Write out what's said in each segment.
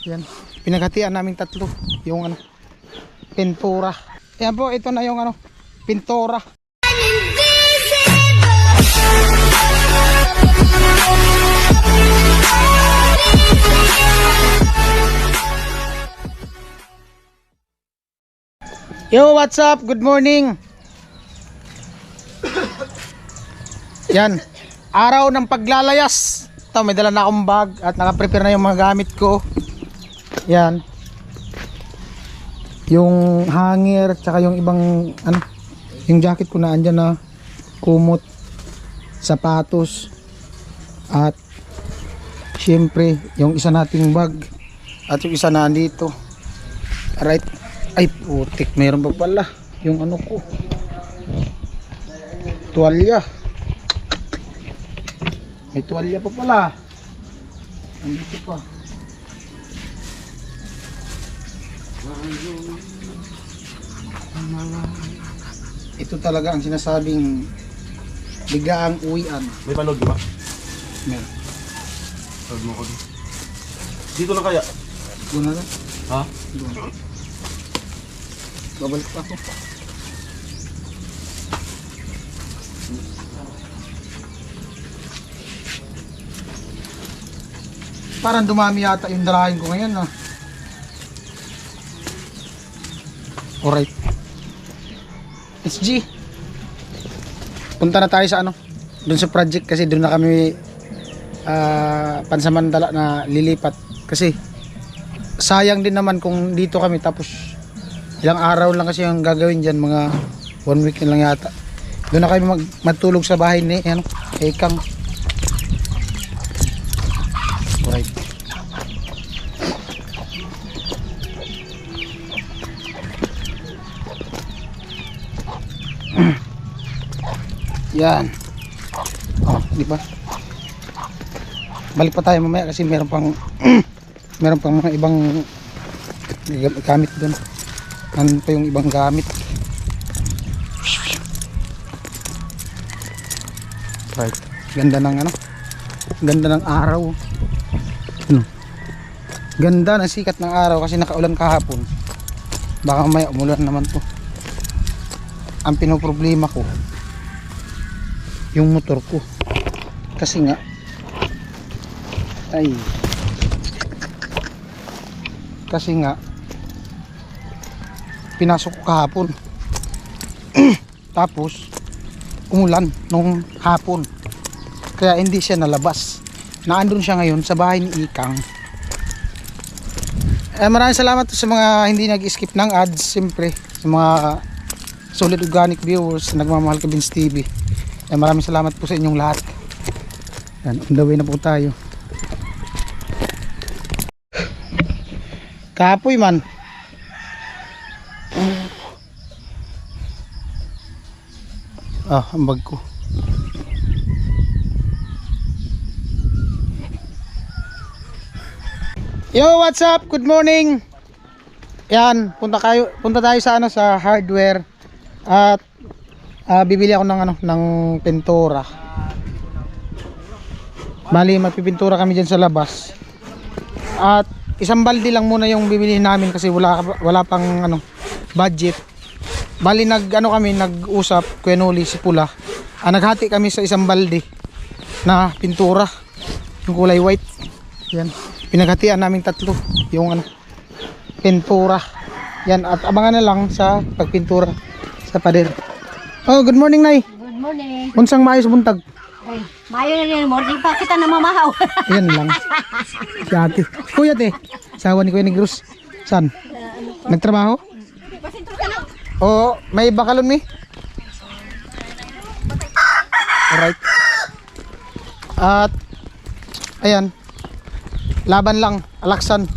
Yan. Pinaghatian namin tatlo. Yung ano, pintura. Yan po, ito na yung ano, pintura. Yo, what's up? Good morning. Yan. Araw ng paglalayas. Ito, may dala na akong bag at naka-prepare na yung mga gamit ko. Yan. Yung hanger, tsaka yung ibang ano, yung jacket ko na andyan na, kumot, sapatos, at syempre yung isa nating bag at yung isa na andito. Alright. Ay putik, mayroon pa pala yung ano ko, tuwalya. May tuwalya pa pala andito pa. Ito talaga ang sinasabing biglaang uwian. May panog ba? Meron. Panog mo ko dito. Dito na kaya? Doon na lang. Ha? Doon. Babalik pa ako. Parang dumami yata yung dalahin ko ngayon, ah. Alright. It's G. Punta na tayo sa ano, dun sa project kasi dun na kami pansamantala na lilipat. Kasi sayang din naman kung dito kami tapos ilang araw lang kasi yung gagawin dyan, mga 1 week na lang yata. Doon na kami matulog sa bahay ni ano, Ekang. Alright. Yan. Oh, di ba? Balik pa tayo mamaya kasi meron pang meron pang mga ibang gamit doon. Ano pa yung ibang gamit. Right. Ganda ng ano, ganda ng araw. Ano? Ganda ng sikat ng araw kasi nakaulan kahapon. Baka may umulan naman to. Ang pinoproblema ko yung motor ko kasi nga pinasok ko kahapon tapos umulan nung hapon kaya hindi siya nalabas. Naandun siya ngayon sa bahay ni Ikang. Maraming salamat sa mga hindi nag-skip ng ads, siyempre sa mga solid organic viewers na nagmamahal kay Vince TV. Maraming salamat po sa inyong lahat. Yan, on the way na po tayo. Kapoy man. Ang bag ko. Yo, what's up? Good morning. Yan, punta tayo sa ano, sa hardware at bibili ako ng ano, ng pintura. Bali, magpipintura kami diyan sa labas. At isang balde lang muna yung bibilihin namin kasi wala pang ano, budget. Bali nag-usap Kuya Noli si Pula. Naghati kami sa isang balde na pintura, yung kulay white. Yan. Pinaghatian namin tatlo yung ano, pintura. Yan, at abangan na lang sa pagpintura sa pader. Oh, good morning, Nay. Good morning. Unsang maayos buntag? Ay, mayo na rin mo, di pa kita namamahaw. Yan lang. Si ate. Kuya te, sawa ni Kuya Negros. San? Nagtrabaho? Oo, may bakalon mi? Alright. At ayan, laban lang, alaksan.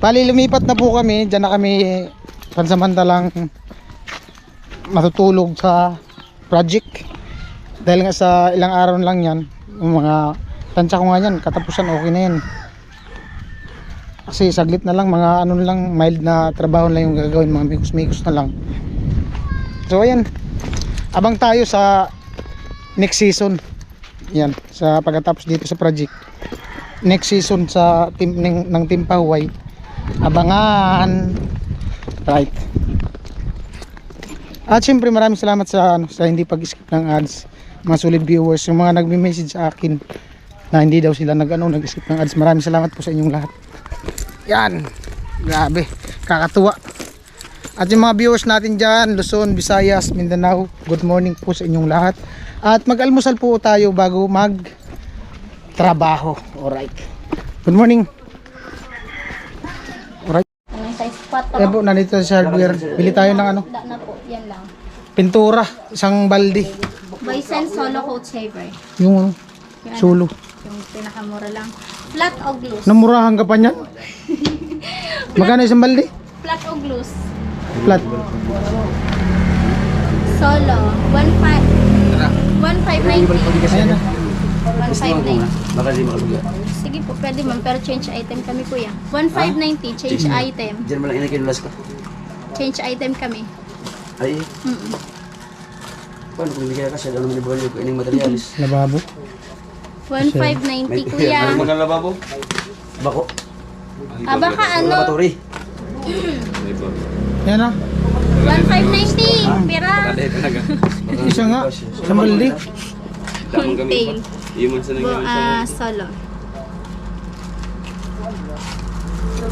Bali lumipat na po kami. Diyan na kami pansamantalang matutulog sa project. Dahil nga sa ilang araw lang yan, yung mga tansya ko nga yan, katapusan okay na yan. Kasi saglit na lang, mga ano lang, mild na trabaho lang yung gagawin, mga mikos-mikos na lang. So ayan, abang tayo sa next season. Yan, sa pagkatapos dito sa project. next season sa team ng Team Pahuway. Abangan. Right. At syempre maraming salamat sa hindi pag-skip ng ads. Mga solid viewers, yung mga nagme-message sa akin na hindi daw sila nag-skip ng ads. Maraming salamat po sa inyong lahat. Yan. Grabe, kakatuwa. At yung mga viewers natin dyan, Luzon, Visayas, Mindanao, good morning po sa inyong lahat. At mag-almusal po tayo bago mag-trabaho. Alright. Good morning. Alright. Anong size 4? Yan po, nandito sa hardware. Bili tayo ng ano? Na po, yan lang. Pintura, isang balde. Boysen Solo Coat Saver. Yung Yung solo. Yung pinakamura lang. Flat o gloss? Namurahan ka pa niyan? Magkano isang balde? Flat o gloss? Flat. Solo. 1,590. Ayan na. 1,590. Baka di makaluga. Sige po, pwede ma'am. Pero change item kami kuya. 1,590. Change item. Diyan mo lang inakinulas ko. Change item kami. Ay, paano kung hindi kaya kasi alam mo ni Bonyo ko ining materialis. Lababo. 1,590 kuya. Ano mga lababo? Bako. Baka ano? Laboratory. Yan na. 1,590. Pira. Isa nga. Isang balde. Tail. Solo.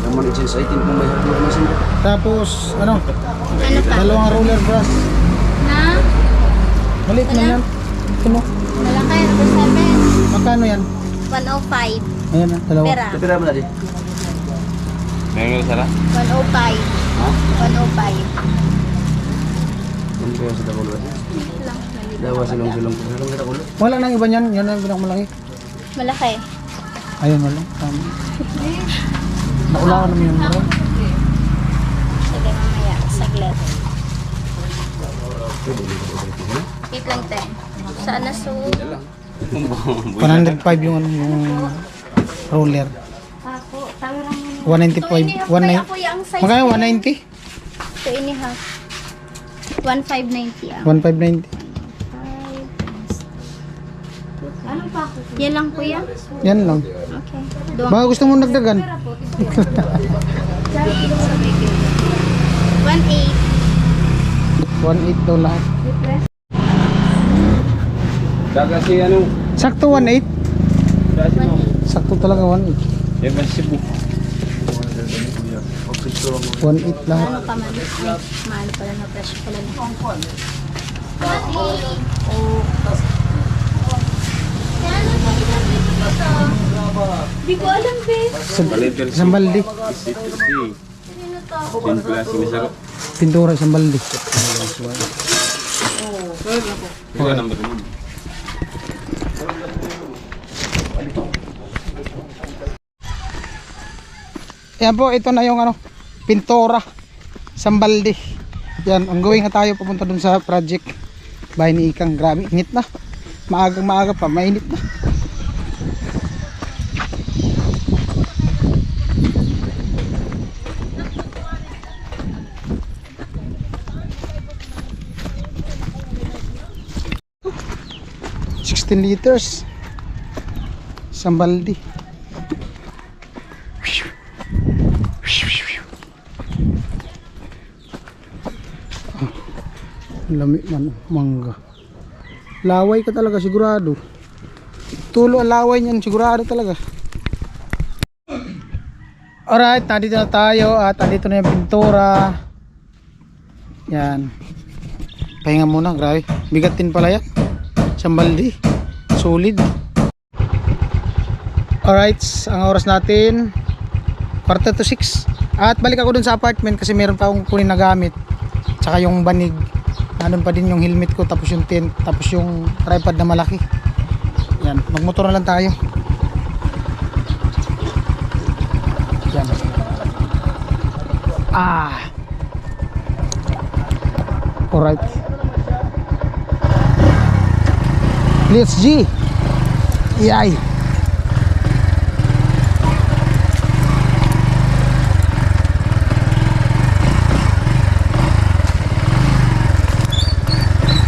Naman yung sa itin kung may hardware na sila. Tapos, ano? Ano pa? Dalawang roller brush. Na? Maliit na yan. Ito mo. Malaki. Number 7. Magkano yan? 105. Ayan na, dalawa. Pera. Kapira mo na di. 105. Ha? 105. Ano kaya sa takulo? Lang. Dawa silong-silong. Silong sa takulo. Wala nang iba niyan. Yan ang pinakamalaki. Malaki. Ayun, wala. Tama. Nakulaan naman yun. Sige mamaya. Saglit. Wait lang te. Saan na so? 105 yung, ano, yung roller. Ako. Tayo lang yun. 195. 190. Kuya, ang size. Magkano? 190? 2 and a half. 1,590 ah. 1,590. Anong pa ako? Yan lang kuya? Yan lang. Okay. Doon. Baka gusto mo nagdagan? 1,800. 1,800 daw lahat. Daga si ano? Sakto 1,800. Sakto talaga 1,800. Yan ba si Cebu? 1,800 lahat. Ano pa man? Ay, mahal pala na presyo pala na. Di ko alam, be. Isang balde. Pintura isang balde. Yan po, ito na yung ano, pintura isang balde. Yan, ang gawin nga tayo papunta dun sa project bahay ni Ikang. Grabe, init na. Maagang maaga pa, mainit na. Liters isang baldi. Lami man mangga. Laway ka talaga sigurado. Tulo ang laway niyan sigurado talaga. Alright, nandito na tayo at nandito na yung pintura. Yan. Pahinga muna, grabe. Bigat din pala yan. Isang baldi. Solid. Alright, ang oras natin 5:45. At balik ako dun sa apartment kasi meron pa akong kunin na gamit. Tsaka yung banig. Nandun pa din yung helmet ko, tapos yung tent, tapos yung tripod na malaki. Yan, magmotor na lang tayo. Yan. Alright. Let's G. Yay.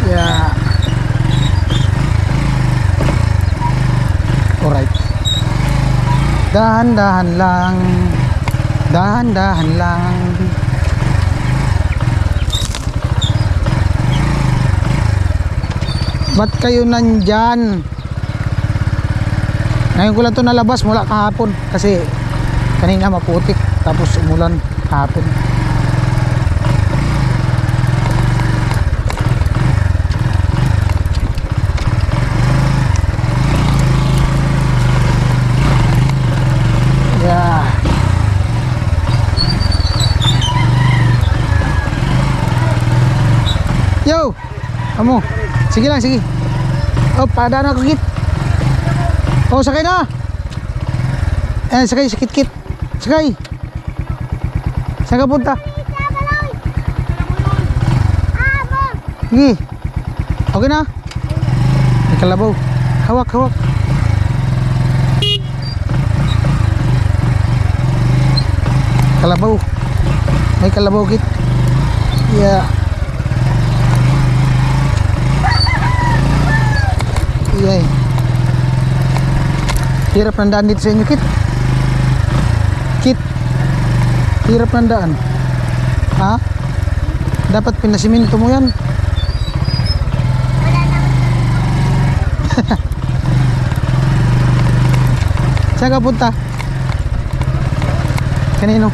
Yeah. Alright. Dahan-dahan lang. Dahan-dahan lang. Ba't kayo nandyan? Ngayon ko lang ito nalabas mula kahapon kasi kanina maputik tapos umulan kahapon. Yeah. Yo, kamu. Sige lang, sige. Oh, padaan ako git. Oh, sakay na. Sakay, sakit-kit. Sakay. Saan ka punta? Sige. Okay na. May kalabaw. Hawak, hawak. Kalabaw. May kalabaw git. Yeah. Yay. Hirap ng daan dito sa inyo, Kit. Kit, hirap ng daan. Ha? Dapat pinasiminto mo yan. Saan ka punta? Kanino?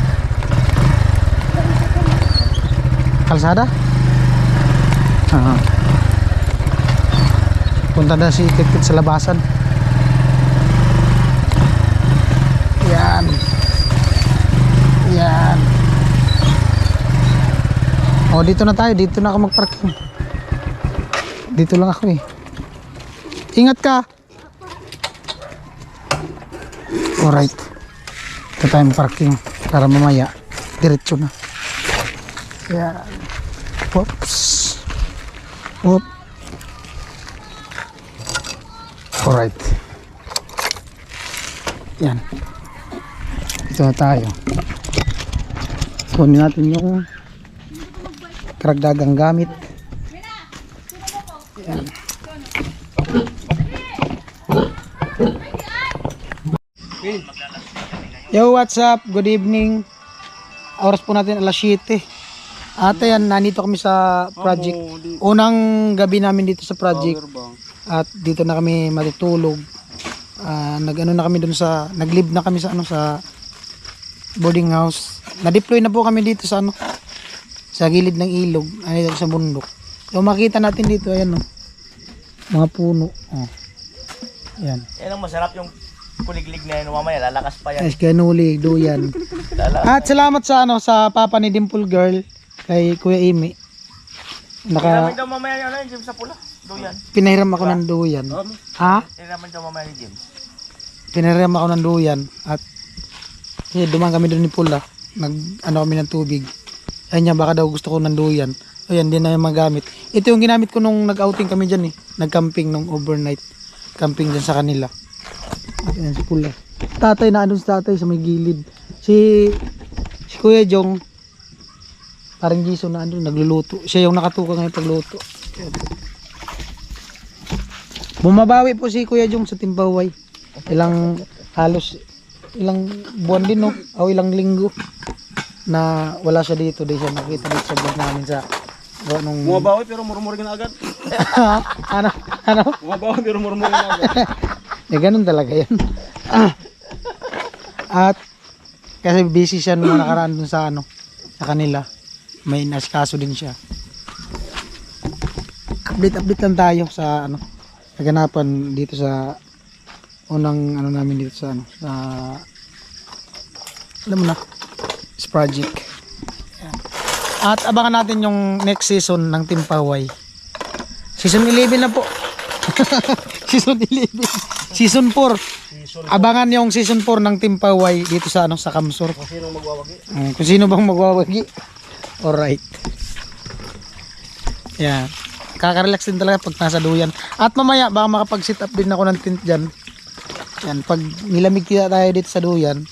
Kalsada? Aha. Punta na si Kit sa labasan. Yan. Yan. O, dito na tayo. Dito na ako magparking. Dito lang ako eh. Ingat ka. Alright. Dito tayo parking para mamaya diretso na. Yan. Oops. Oops. Alright. Yan. Ito na tayo. Kunin natin yung karagdagang gamit. Yan. Yo, what's up? Good evening. Oras po natin alas 7. Ate, yan, nandito kami sa project. Unang gabi namin dito sa project. At dito na kami matutulog. Nag-ano na kami dun sa nag-live na kami sa ano sa boarding house. Na-deploy na po kami dito sa ano sa gilid ng ilog, ano sa bundok. So makita natin dito ayan oh. Mga puno. Oh. Ayan. Yan ang masarap yung kuliglig na yun mamaya, lalakas pa yan. Yes, kanuli, duyan. At salamat sa ano sa papa ni Dimple Girl kay Kuya Amy. Hiramin daw mamaya yung James sa pula. Duyan. Pinahiram ako ng duyan. Ha? Hiramin daw mamaya ni James. Pinahiram ako ng duyan at dumaan kami doon ni Pula. Nag ano kami ng tubig. Ayun niya baka daw gusto ko ng duyan. Ayan din na yung magamit. Ito yung ginamit ko nung nag-outing kami dyan eh. Nag-camping nung overnight. Camping dyan sa kanila. Ayan si Pula. Tatay na andun sa tatay sa may gilid. Si Kuya Jong parang Jason na andun nagluluto. Siya yung nakatuka ngayon pagluto. Bumabawi po si Kuya Jong sa Timbaway. Halos ilang buwan din no o ilang linggo na wala siya dito. Di siya nakita dito sa vlog namin sa nung Bumabawi pero murmurin na agad. ano Bumabawi pero murmurin na agad. ganun talaga yan. At kasi busy siya nung nakaraan dun sa ano sa kanila, may nasikaso din siya. Update lang tayo sa ano kaganapan dito sa unang ano namin dito sa ano sa alam mo na sa project. Ayan. At abangan natin yung next season ng Team Paway. Season 11 na po. Season 11. Season 4. Abangan yung season 4 ng Team Paway dito sa ano sa Kamsur. Kung sino magwawagi. Kung sino bang magwawagi. Alright. Yeah. Kakarelax din talaga pag nasa duyan. At mamaya baka makapag-sit up din ako ng tent dyan. Yan, pag nilamig kita tayo dito sa duyan,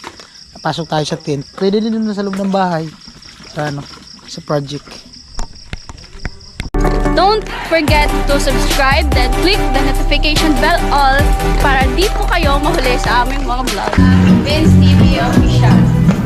pasok tayo sa tent. Pwede din sa loob ng bahay. Sa ano, sa project. Don't forget to subscribe, then click the notification bell all para di po kayo mahuli sa aming mga vlog. Vince TV Official.